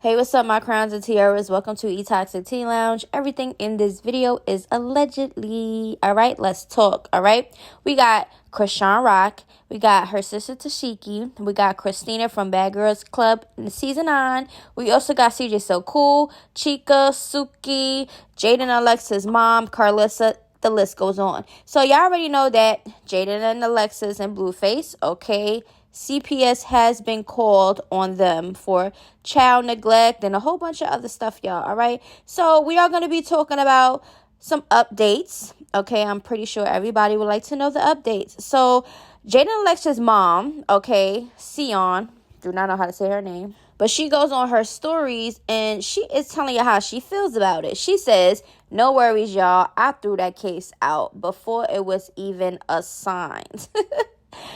Hey, what's up, my crowns and tiaras? Welcome to E-Toxic Tea Lounge. Everything in this video is allegedly. All right, let's talk. All right, we got Chrisean Rock. We got her sister Tashiki. We got Christina from Bad Girls Club in season 9. We also got Cjsocool, Chica, Suki, Jaden and Alexa's mom, Carlissa. The list goes on. So y'all already know that Jaden and Alexa's in Blueface. Okay. CPS has been called on them for child neglect and a whole bunch of other stuff, y'all, all right? So we are going to be talking about some updates, okay? I'm pretty sure everybody would like to know the updates. So Jaden Alexa's mom, okay, Sion, do not know how to say her name, but she goes on her stories and she is telling you how she feels about it. She says, no worries, y'all. I threw that case out before it was even assigned.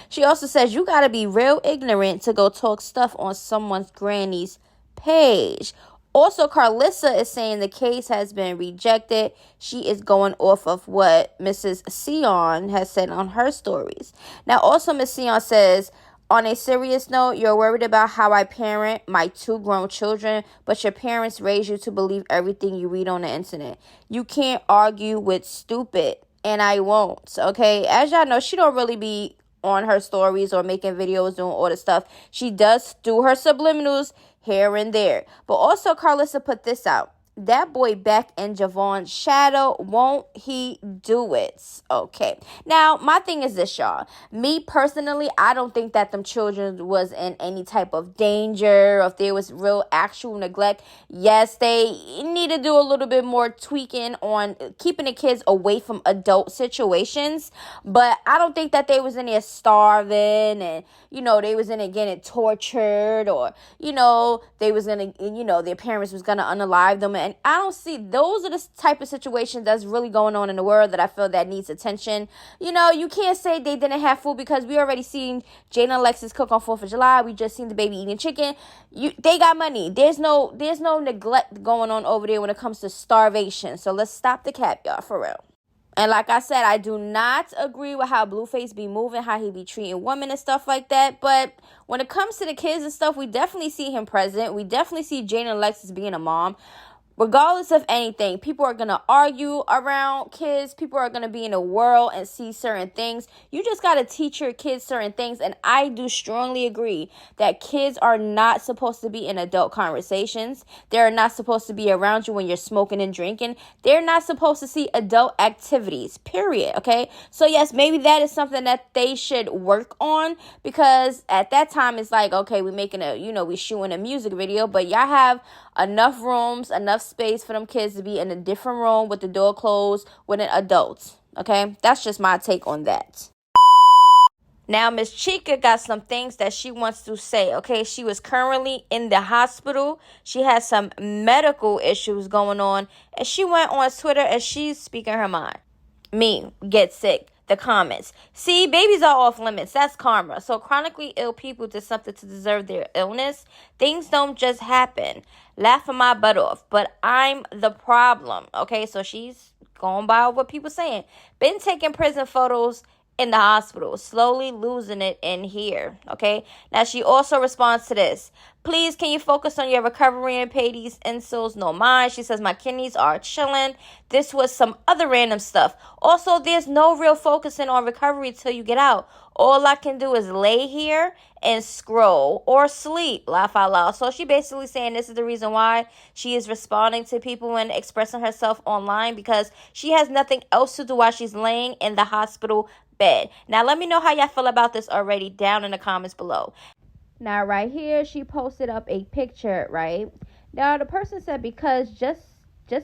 She also says you got to be real ignorant to go talk stuff on someone's granny's page. Also, Carlissa is saying the case has been rejected. She is going off of what Mrs. Sion has said on her stories. Now, also, Miss Sion says, on a serious note, you're worried about how I parent my 2 grown children, but your parents raised you to believe everything you read on the internet. You can't argue with stupid, and I won't, okay? As y'all know, she don't really be on her stories or making videos, doing all the stuff. She does do her subliminals here and there. But also, Carlissa put this out. That boy back in Javon's shadow, won't he do it? Okay. Now, my thing is this, y'all. Me, personally, I don't think that them children was in any type of danger or if there was real actual neglect. Yes, they need to do a little bit more tweaking on keeping the kids away from adult situations. But I don't think that they was in there starving and, they was in there getting tortured or, they was going to, their parents was going to unalive them. And I don't see, those are the type of situations that's really going on in the world that I feel that needs attention. You can't say they didn't have food because we already seen Jane and Alexis cook on 4th of July. We just seen the baby eating chicken. They got money. There's no neglect going on over there when it comes to starvation. So let's stop the cap, y'all, for real. And like I said, I do not agree with how Blueface be moving, how he be treating women and stuff like that. But when it comes to the kids and stuff, we definitely see him present. We definitely see Jane and Alexis being a mom. Regardless of anything, people are going to argue around kids. People are going to be in the world and see certain things. You just got to teach your kids certain things. And I do strongly agree that kids are not supposed to be in adult conversations. They're not supposed to be around you when you're smoking and drinking. They're not supposed to see adult activities, period. Okay. So yes, maybe that is something that they should work on because at that time it's like, okay, we're making we shooting a music video, but y'all have enough rooms, enough space for them kids to be in a different room with the door closed with an adult. Okay, that's just my take on that. Now, Miss Chica got some things that she wants to say, okay? She was currently in the hospital. She has some medical issues going on. And she went on Twitter and she's speaking her mind. Me, get sick. The comments. See, babies are off limits. That's karma. So chronically ill people did something to deserve their illness. Things don't just happen. Laughing my butt off. But I'm the problem. Okay, so she's going by what people saying. Been taking prison photos in the hospital. Slowly losing it in here. Okay. Now she also responds to this. Please, can you focus on your recovery and pay these insults no mind? She says, my kidneys are chilling. This was some other random stuff. Also, there's no real focusing on recovery till you get out. All I can do is lay here and scroll or sleep. Laugh out loud. So she basically saying this is the reason why she is responding to people and expressing herself online because she has nothing else to do while she's laying in the hospital bed. Now, let me know how y'all feel about this already down in the comments below. Now, right here, she posted up a picture, right? Now, the person said, because just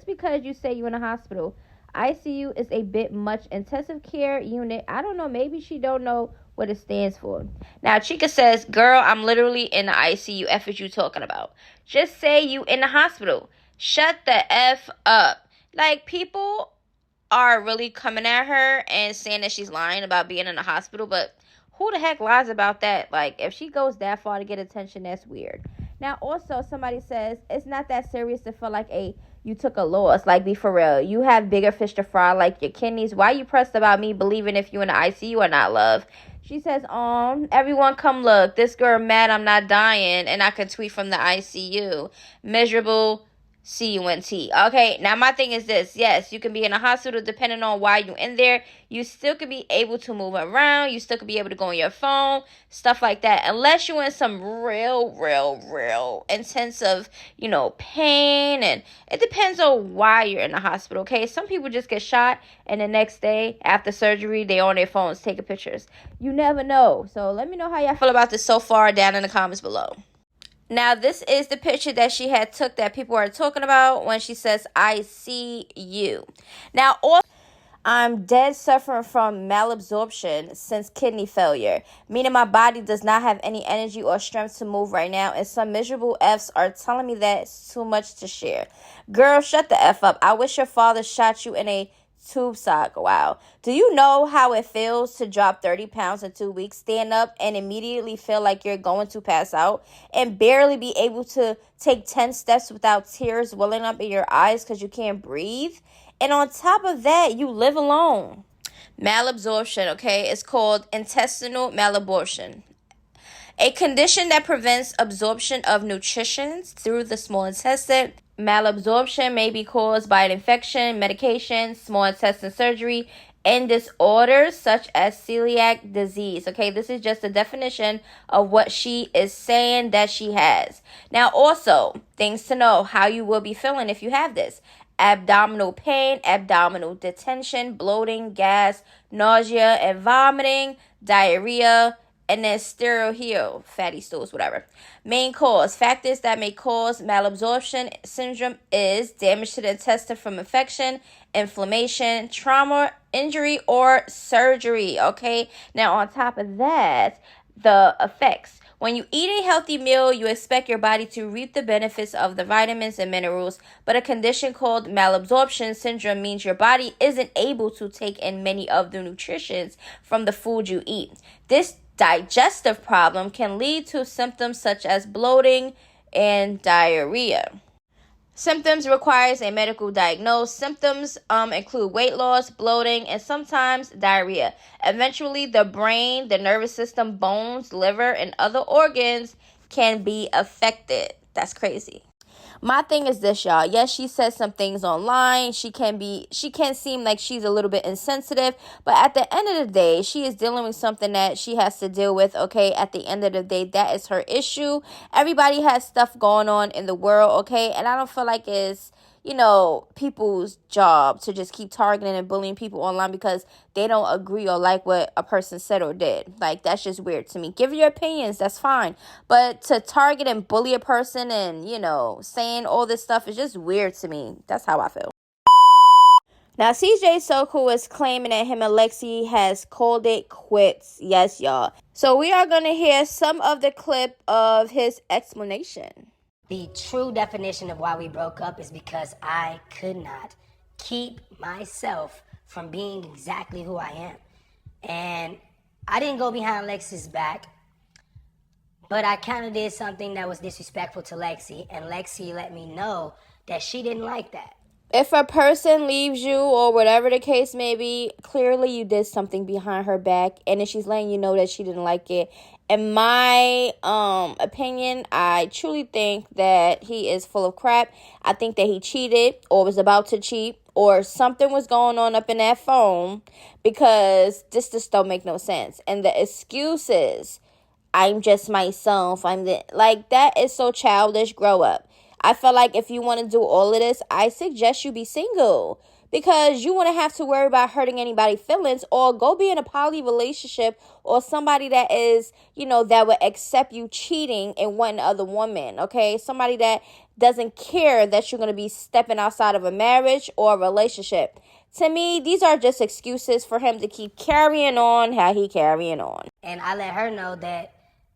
because you say you're in a hospital, ICU is a bit much. Intensive care unit. I don't know. Maybe she don't know what it stands for. Now, Chica says, girl, I'm literally in the ICU. F is you talking about? Just say you in the hospital. Shut the F up. Like, people are really coming at her and saying that she's lying about being in the hospital, but who the heck lies about that? Like, if she goes that far to get attention, that's weird. Now, also, somebody says, it's not that serious to feel like you took a loss. Like, be for real. You have bigger fish to fry, like your kidneys. Why you pressed about me believing if you in the ICU or not, love? She says, everyone come look. This girl mad I'm not dying, and I can tweet from the ICU. Miserable CUNT. Okay, now my thing is this. Yes, you can be in a hospital depending on why you're in there. You still could be able to move around. You still could be able to go on your phone, stuff like that. Unless you're in some real intensive, pain. And it depends on why you're in the hospital, okay? Some people just get shot and the next day after surgery, they on their phones taking pictures. You never know. So let me know how y'all feel about this so far down in the comments below. Now, this is the picture that she had took that people are talking about when she says, I see you. Now, I'm dead suffering from malabsorption since kidney failure, meaning my body does not have any energy or strength to move right now, and some miserable Fs are telling me that it's too much to share. Girl, shut the F up. I wish your father shot you in a tube sock. Wow. Do you know how it feels to drop 30 pounds in 2 weeks, stand up and immediately feel like you're going to pass out, and barely be able to take 10 steps without tears welling up in your eyes because you can't breathe? And on top of that, you live alone. Malabsorption, okay? It's called intestinal malabsorption, a condition that prevents absorption of nutrition through the small intestine. Malabsorption may be caused by an infection, medication, small intestine surgery, and disorders such as celiac disease. Okay, this is just a definition of what she is saying that she has. Now, also, things to know how you will be feeling if you have this: abdominal pain, abdominal detention, bloating, gas, nausea, and vomiting, diarrhea, and then steroidal fatty stools, whatever. Main cause: factors that may cause malabsorption syndrome is damage to the intestine from infection, inflammation, trauma, injury, or surgery. Okay, now on top of that, the effects. When you eat a healthy meal, you expect your body to reap the benefits of the vitamins and minerals, but a condition called malabsorption syndrome means your body isn't able to take in many of the nutrients from the food you eat. This digestive problem can lead to symptoms such as bloating and diarrhea. Symptoms requires a medical diagnosis. Symptoms include weight loss, bloating, and sometimes diarrhea. Eventually, the brain, the nervous system, bones, liver, and other organs can be affected. That's crazy. My thing is this, y'all. Yes, she says some things online. She can seem like she's a little bit insensitive, but at the end of the day, she is dealing with something that she has to deal with, okay? At the end of the day, that is her issue. Everybody has stuff going on in the world, okay? And I don't feel like it's, people's job to just keep targeting and bullying people online because they don't agree or like what a person said or did. Like, that's just weird to me. Give your opinions, that's fine. But to target and bully a person and, saying all this stuff is just weird to me. That's how I feel. Now, Cjsocool is claiming that him and Lexi has called it quits. Yes, y'all. So we are going to hear some of the clip of his explanation. The true definition of why we broke up is because I could not keep myself from being exactly who I am. And I didn't go behind Lexi's back, but I kind of did something that was disrespectful to Lexi, and Lexi let me know that she didn't like that. If a person leaves you or whatever the case may be, clearly you did something behind her back, and if she's letting you know that she didn't like it, in my opinion, I truly think that he is full of crap. I think that he cheated or was about to cheat or something was going on up in that phone, because this just don't make no sense. And the excuses, I'm just myself, that is so childish. Grow up. I feel like if you want to do all of this, I suggest you be single, because you wouldn't have to worry about hurting anybody's feelings, or go be in a poly relationship or somebody that is, that would accept you cheating and one other woman, okay? Somebody that doesn't care that you're going to be stepping outside of a marriage or a relationship. To me, these are just excuses for him to keep carrying on how he carrying on. And I let her know that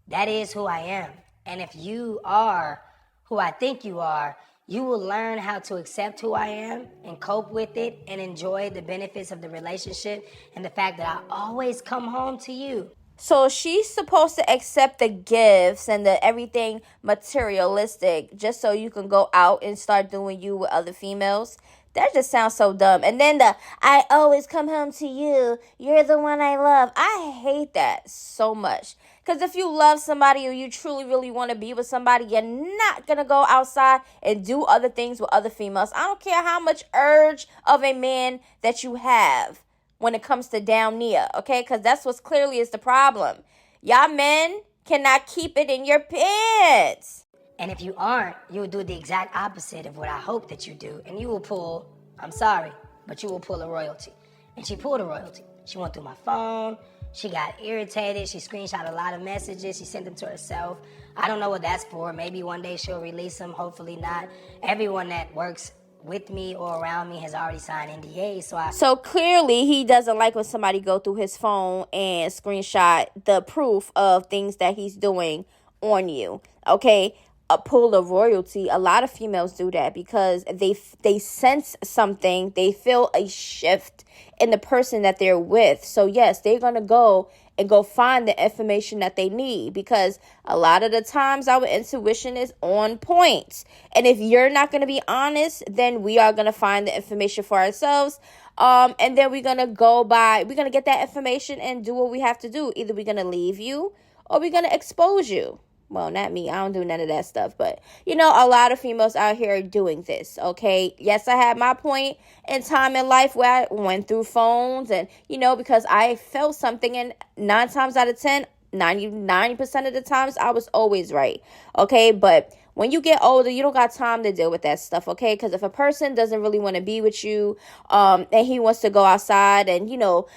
that is who I am. And if you are who I think you are, you will learn how to accept who I am and cope with it and enjoy the benefits of the relationship and the fact that I always come home to you. So she's supposed to accept the gifts and the everything materialistic just so you can go out and start doing you with other females. That just sounds so dumb. And then I always come home to you. You're the one I love. I hate that so much. Because if you love somebody or you truly, really want to be with somebody, you're not going to go outside and do other things with other females. I don't care how much urge of a man that you have when it comes to down near, okay? Because that's what's clearly is the problem. Y'all men cannot keep it in your pants. And if you aren't, you will do the exact opposite of what I hope that you do. And you will pull, I'm sorry, but you will pull a royalty. And she pulled a royalty. She went through my phone. She got irritated. She screenshot a lot of messages. She sent them to herself. I don't know what that's for. Maybe one day she'll release them. Hopefully not. Everyone that works with me or around me has already signed NDAs. So clearly he doesn't like when somebody go through his phone and screenshot the proof of things that he's doing on you. Okay? A pull of royalty. A lot of females do that because they sense something. They feel a shift in the person that they're with. So yes, they're going to go find the information that they need because a lot of the times our intuition is on point. And if you're not going to be honest, then we are going to find the information for ourselves. And then we're going to get that information and do what we have to do. Either we're going to leave you or we're going to expose you. Well, not me. I don't do none of that stuff. But, a lot of females out here are doing this, okay? Yes, I had my point in time in life where I went through phones and, because I felt something. And 9 times out of 10, 99% of the times, I was always right, okay? But when you get older, you don't got time to deal with that stuff, okay? Because if a person doesn't really want to be with you and he wants to go outside and,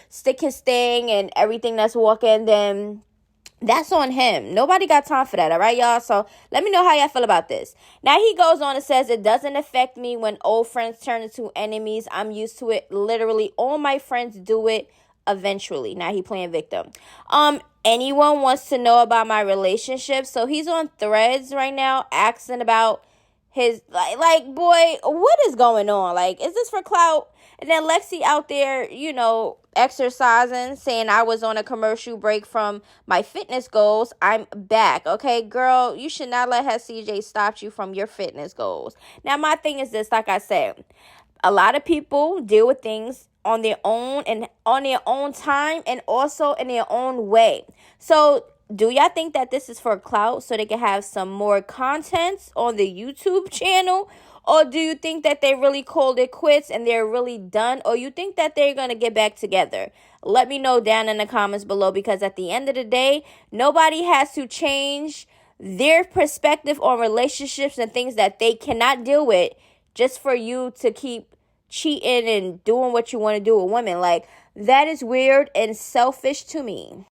stick his thing and everything that's walking, then that's on him. Nobody got time for that, all right, y'all? So let me know how y'all feel about this. Now he goes on and says, it doesn't affect me when old friends turn into enemies. I'm used to it. Literally, all my friends do it eventually. Now he playing victim. Anyone wants to know about my relationship? So he's on Threads right now asking about his, like, boy, what is going on? Like, is this for clout? And then Lexi out there, exercising, saying I was on a commercial break from my fitness goals. I'm back. Okay, girl, you should not let her CJ stop you from your fitness goals. Now, my thing is this, like I said, a lot of people deal with things on their own and on their own time and also in their own way. So do y'all think that this is for clout so they can have some more content on the YouTube channel? Or do you think that they really called it quits and they're really done? Or you think that they're going to get back together? Let me know down in the comments below, because at the end of the day, nobody has to change their perspective on relationships and things that they cannot deal with just for you to keep cheating and doing what you want to do with women. Like, that is weird and selfish to me.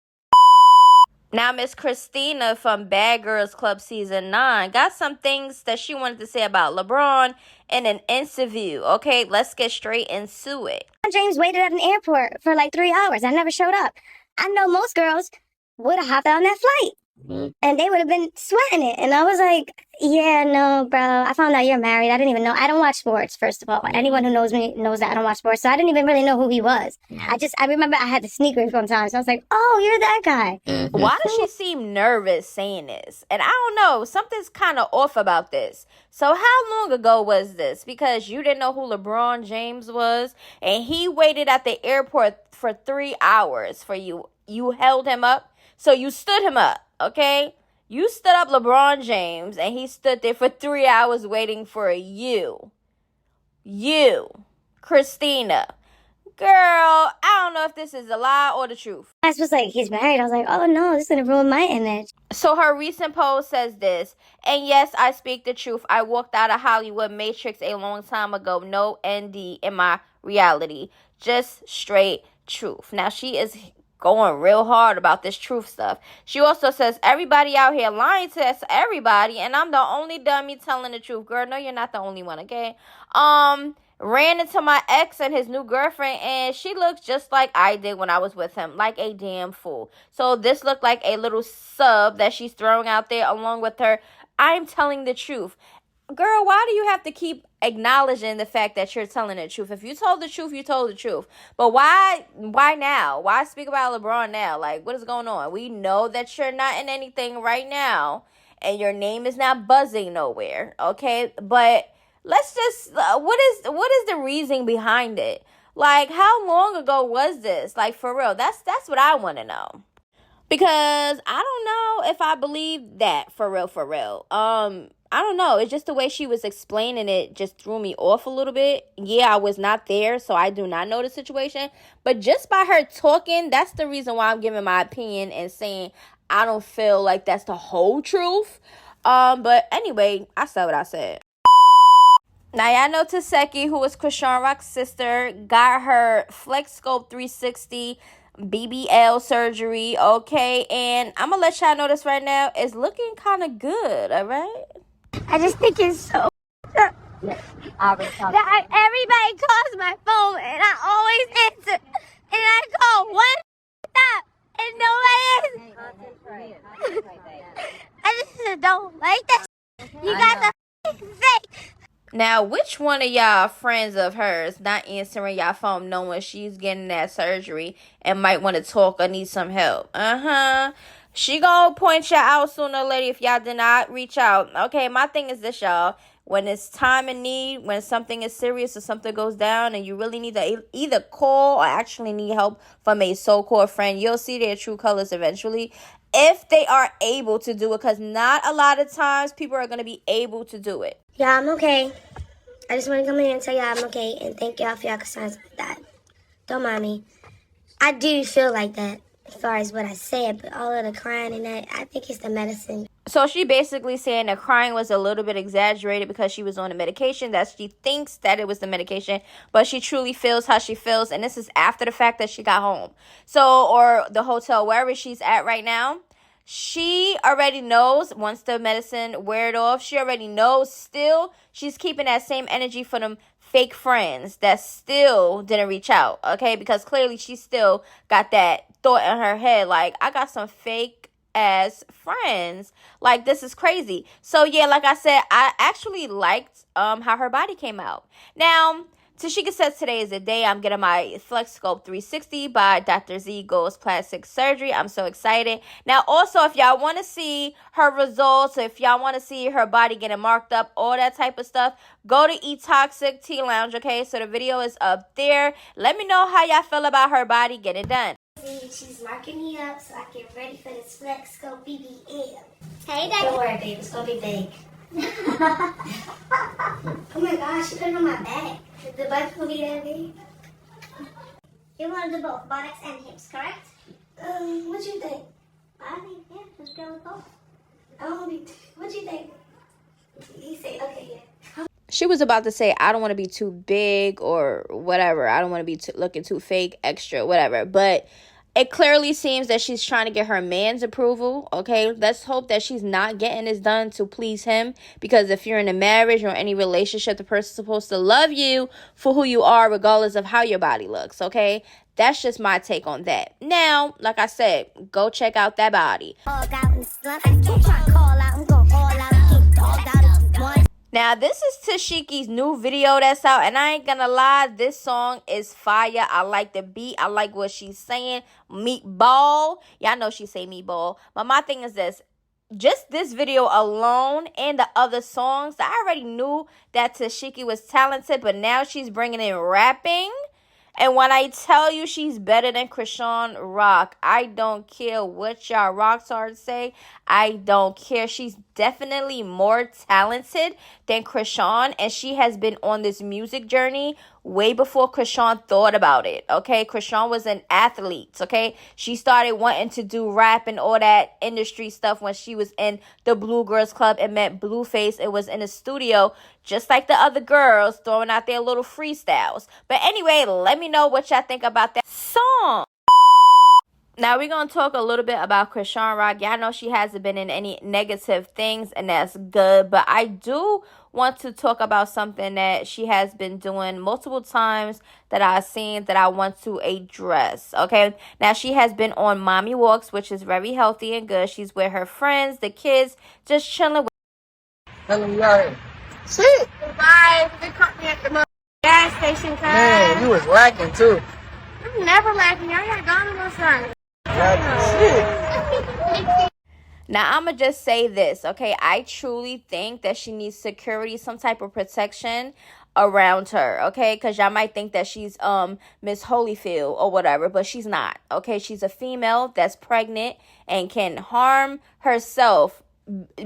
Now, Miss Christina from Bad Girls Club Season 9 got some things that she wanted to say about LeBron in an interview. Okay, let's get straight into it. James waited at an airport for like 3 hours. I never showed up. I know most girls would have hopped on that flight. And they would have been sweating it. And I was like, yeah, no, bro. I found out you're married. I didn't even know. I don't watch sports, first of all. Anyone who knows me knows that I don't watch sports. So I didn't even really know who he was. I remember I had the sneakers one time. So I was like, oh, you're that guy. Why does she seem nervous saying this? And I don't know. Something's kind of off about this. So how long ago was this? Because you didn't know who LeBron James was. And he waited at the airport for 3 hours for you. You held him up. So you stood him up. Okay, you stood up LeBron James and he stood there for 3 hours waiting for you, Christina. Girl, I don't know if this is a lie or the truth. I was like, he's married. I was like, oh no, this is going to ruin my image. So her recent post says this, and yes, I speak the truth. I walked out of Hollywood Matrix a long time ago. No ND in my reality. Just straight truth. Now she is going real hard about this truth stuff. She also says, everybody out here lying to us, everybody, and I'm the only dummy telling the truth. Girl, no, you're not the only one, okay? Ran into my ex and his new girlfriend, and she looks just like I did when I was with him, like a damn fool. So this looked like a little sub that she's throwing out there along with her. I'm telling the truth. girl, why do you have to keep acknowledging the fact that you're telling the truth? If you told the truth, you told the truth. But why now? Why speak about LeBron now? Like, what is going on? We know that you're not in anything right now, and your name is not buzzing nowhere, okay? But let's just, what is the reasoning behind it? Like, how long ago was this? Like, for real, that's what I want to know. Because I don't know if I believe that for real. I don't know. It's just the way she was explaining it just threw me off a little bit. Yeah, I was not there, so I do not know the situation. But just by her talking, that's the reason why I'm giving my opinion and saying I don't feel like that's the whole truth. But anyway, I said what I said. Now, y'all know Tashiki, who was Chrisean Rock's sister, got her FlexScope 360 BBL surgery, okay? And I'm going to let y'all know this right now. It's looking kind of good, all right? I just think it's so that everybody calls my phone and I always answer. And I call one stop and nobody answers. I just don't like that. You guys are fake. Now, which one of y'all friends of hers not answering y'all phone knowing she's getting that surgery and might want to talk or need some help? She gonna point y'all out sooner or later if y'all did not reach out. Okay, my thing is this, y'all. When it's time and need, when something is serious or something goes down and you really need to either call or actually need help from a so-called friend, you'll see their true colors eventually if they are able to do it, because not a lot of times people are going to be able to do it. Yeah, I'm okay. I just want to come in and tell y'all I'm okay and thank y'all for y'all concerns with that. Don't mind me. I do feel like that as far as what I said, but all of the crying and that, I think it's the medicine. So she basically saying the crying was a little bit exaggerated because she was on the medication, that she thinks that it was the medication, but she truly feels how she feels, and this is after the fact that she got home. So, or the hotel, wherever she's at right now, she already knows once the medicine wear it off, she already knows still she's keeping that same energy for them fake friends that still didn't reach out, okay? Because clearly she still got that thought in her head, like, I got some fake as friends, like, this is crazy. So yeah, like I said, I actually liked how her body came out. Now Tashiki says today is the day I'm getting my FlexScope 360 by Dr. Z Goes Plastic Surgery. I'm so excited. Now, also, if y'all want to see her results, if y'all want to see her body getting marked up, all that type of stuff, go to Toxic Tea Lounge, okay? So the video is up there. Let me know how y'all feel about her body getting done. She's marking me up so I get ready for this FlexScope BBL. Hey, Dad. Don't worry, babe. It's going to be big. Oh my gosh, you put it on my back. The butt will be that big. You want to do both, buttocks and hips, correct? What you think? I think, yeah, just go with both. I don't want to be, what you think? He said, okay, yeah. She was about to say, I don't want to be too big or whatever. I don't want to be looking too fake, extra, whatever. But it clearly seems that she's trying to get her man's approval, okay? Let's hope that she's not getting this done to please him, because if you're in a marriage or any relationship, the person's supposed to love you for who you are regardless of how your body looks, okay? That's just my take on that. Now, like I said, go check out that body. Now, this is Tashiki's new video that's out, and I ain't gonna lie, this song is fire. I like the beat. I like what she's saying. Meatball. Y'all know she say meatball. But my thing is this. Just this video alone and the other songs, I already knew that Tashiki was talented, but now she's bringing in rapping. And when I tell you she's better than Chrisean Rock, I don't care what y'all rock stars say. I don't care. She's definitely more talented than Chrisean, and she has been on this music journey way before Chrisean thought about it, okay? Chrisean was an athlete, okay? She started wanting to do rap and all that industry stuff when she was in the Blue Girls Club and met Blueface. It was in a studio, just like the other girls, throwing out their little freestyles. But anyway, let me know what y'all think about that song. Now, we're going to talk a little bit about Chrisean Rock. Y'all know she hasn't been in any negative things, and that's good. But I do want to talk about something that she has been doing multiple times that I've seen that I want to address, okay? Now, she has been on mommy walks, which is very healthy and good. She's with her friends, the kids, just chilling. Tell them you alright. Shit. Bye. They caught me at the gas station, cuz. Man, you was lacking too. I'm never lacking. I got gone in my son. Shit. Now, I'm going to just say this, okay? I truly think that she needs security, some type of protection around her, okay? Because y'all might think that she's Miss Holyfield or whatever, but she's not, okay? She's a female that's pregnant and can harm herself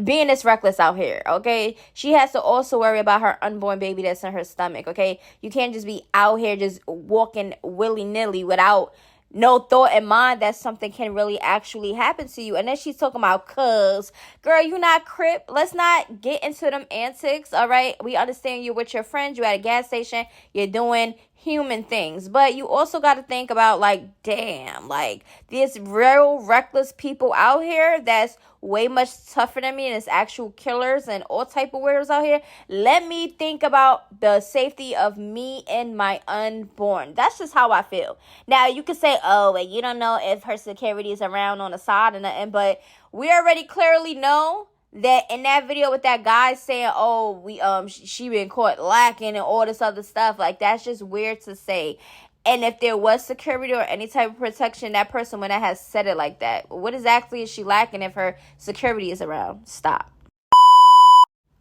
being this reckless out here, okay? She has to also worry about her unborn baby that's in her stomach, okay? You can't just be out here just walking willy-nilly without no thought in mind that something can really actually happen to you. And then she's talking about cuz. Girl, you not crip. Let's not get into them antics, all right? We understand you're with your friends. You're at a gas station. You're doing human things. But you also got to think about, like, damn, like, there's real reckless people out here that's way much tougher than me, and it's actual killers and all type of weirdos out here. Let me think about the safety of me and my unborn. That's just how I feel. Now, you could say, oh, well, you don't know if her security is around on the side or nothing, but we already clearly know that in that video with that guy saying, oh, she been caught lacking and all this other stuff, like, that's just weird to say. And if there was security or any type of protection, that person would not have said it like that. What exactly is she lacking if her security is around? Stop.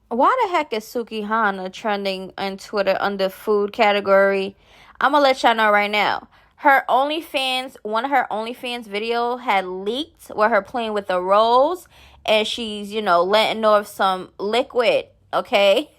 Why the heck is Sukihana trending on Twitter under food category? I'm going to let y'all know right now. One of her OnlyFans video had leaked with her playing with the rolls. And she's, letting off some liquid, okay?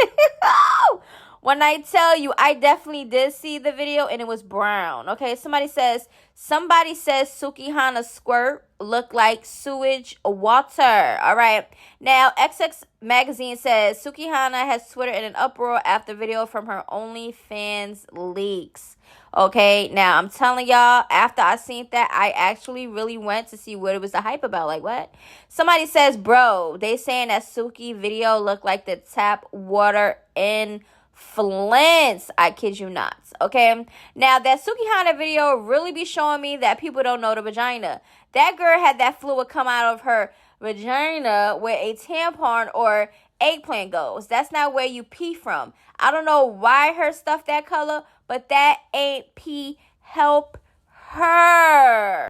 When I tell you, I definitely did see the video and it was brown, okay? Somebody says Tsukihana squirt look like sewage water, all right? Now, XX Magazine says Sukihana has Twitter in an uproar after video from her OnlyFans leaks. Okay, now I'm telling y'all, after I seen that, I actually really went to see what it was the hype about. Like, what? Somebody says, bro, they saying that Suki video looked like the tap water in Flint's. I kid you not. Okay, now that Sukihana video really be showing me that people don't know the vagina. That girl had that fluid come out of her vagina where a tampon or eggplant goes. That's not where you pee from. I don't know why her stuff that color, but that ain't pee. Help her.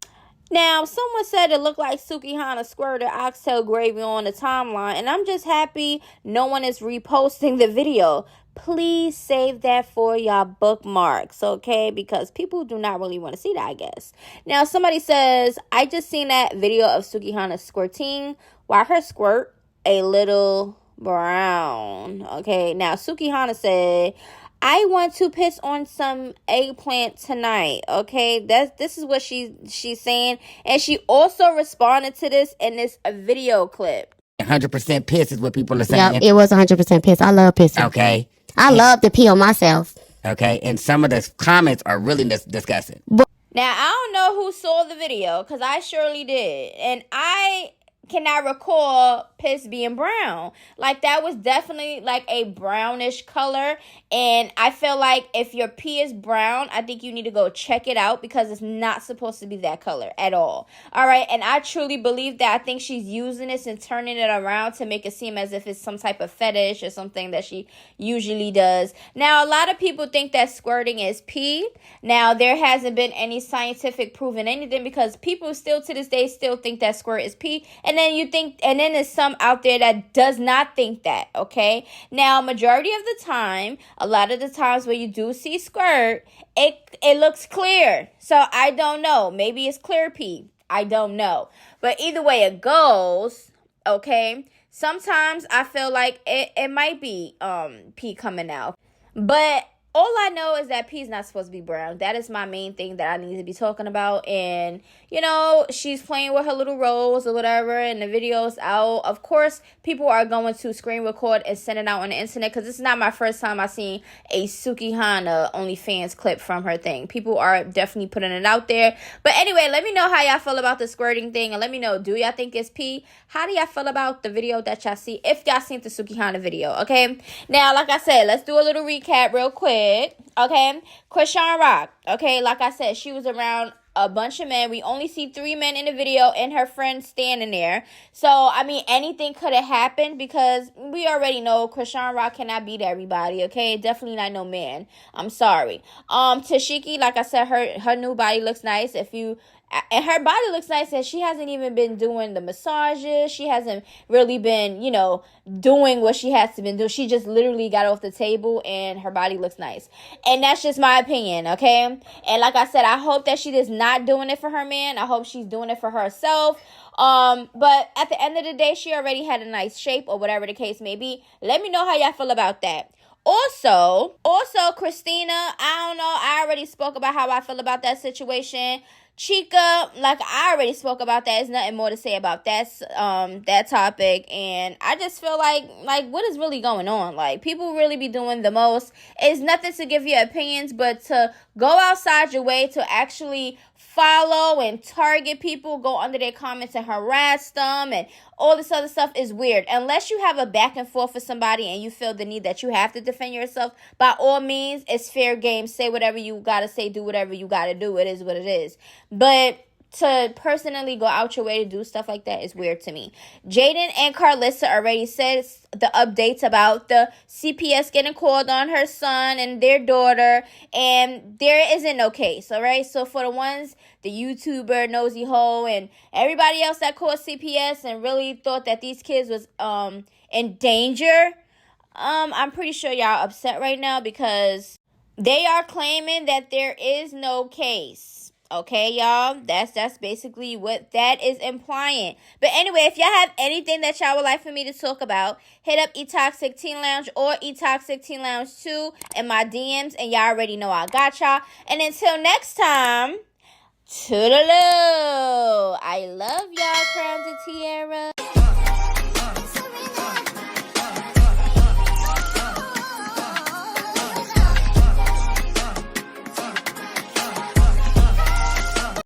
Now, someone said it looked like Sukihana squirted oxtail gravy on the timeline, and I'm just happy no one is reposting the video. Please save that for y'all bookmarks, okay? Because people do not really want to see that, I guess. Now, somebody says, I just seen that video of Sukihana squirting. Why her squirt a little brown? Okay, now Sukihana said, I want to piss on some eggplant tonight. Okay, this is what she's saying, and she also responded to this in this video clip. 100% piss is what people are saying. Yeah, it was 100% piss. I love pissing. Okay. I love to pee on myself. Okay, and some of the comments are really disgusting. Now, I don't know who saw the video, because I surely did. And I cannot recall piss being brown. Like, that was definitely like a brownish color. And I feel like if your pee is brown, I think you need to go check it out, because it's not supposed to be that color at all. All right. And I truly believe that. I think she's using this and turning it around to make it seem as if it's some type of fetish or something that she usually does. Now, a lot of people think that squirting is pee. Now, there hasn't been any scientific proof in anything, because people still to this day still think that squirt is pee. And then there's some out there that does not think that, okay? Now, majority of the time, a lot of the times where you do see squirt, it looks clear. So I don't know. Maybe it's clear pee. I don't know. But either way it goes, okay? Sometimes I feel like it might be pee coming out. But all I know is that pee is not supposed to be brown. That is my main thing that I need to be talking about. And, she's playing with her little rolls or whatever, and the video's out. Of course, people are going to screen record and send it out on the internet, because this is not my first time I've seen a Sukihana OnlyFans clip from her thing. People are definitely putting it out there. But anyway, let me know how y'all feel about the squirting thing, and let me know, do y'all think it's pee? How do y'all feel about the video that y'all see, if y'all seen the Sukihana video, okay? Now, like I said, let's do a little recap real quick. Okay, Chrisean Rock. Okay, like I said, she was around a bunch of men. We only see 3 men in the video and her friend standing there. So, I mean, anything could have happened because we already know Chrisean Rock cannot beat everybody, okay? Definitely not no man. I'm sorry. Tashiki, like I said, her new body looks nice. And her body looks nice, and she hasn't even been doing the massages. She hasn't really been, doing what she has to been doing. She just literally got off the table, and her body looks nice. And that's just my opinion, okay? And like I said, I hope that she is not doing it for her man. I hope she's doing it for herself. But at the end of the day, she already had a nice shape or whatever the case may be. Let me know how y'all feel about that. Also, Christina, I don't know. I already spoke about how I feel about that situation. Chica, like I already spoke about that. There's nothing more to say about that topic. And I just feel like what is really going on? Like, people really be doing the most. It's nothing to give your opinions, but to go outside your way to actually follow and target people, go under their comments and harass them and all this other stuff is weird. Unless you have a back and forth with somebody and you feel the need that you have to defend yourself, by all means, it's fair game. Say whatever you gotta say, do whatever you gotta do. It is what it is. But to personally go out your way to do stuff like that is weird to me. Jaden and Carlissa already said the updates about the CPS getting called on her son and their daughter, and there isn't no case, all right? So for the ones, the YouTuber, Nosy Ho, and everybody else that called CPS and really thought that these kids was in danger, I'm pretty sure y'all upset right now because they are claiming that there is no case. Okay, y'all, that's basically what that is implying. But anyway, if y'all have anything that y'all would like for me to talk about, hit up eToxic Teen Lounge or eToxic Teen Lounge 2 in my DMs, and y'all already know I got y'all. And until next time, toodaloo. I love y'all, Crowns and Tiara.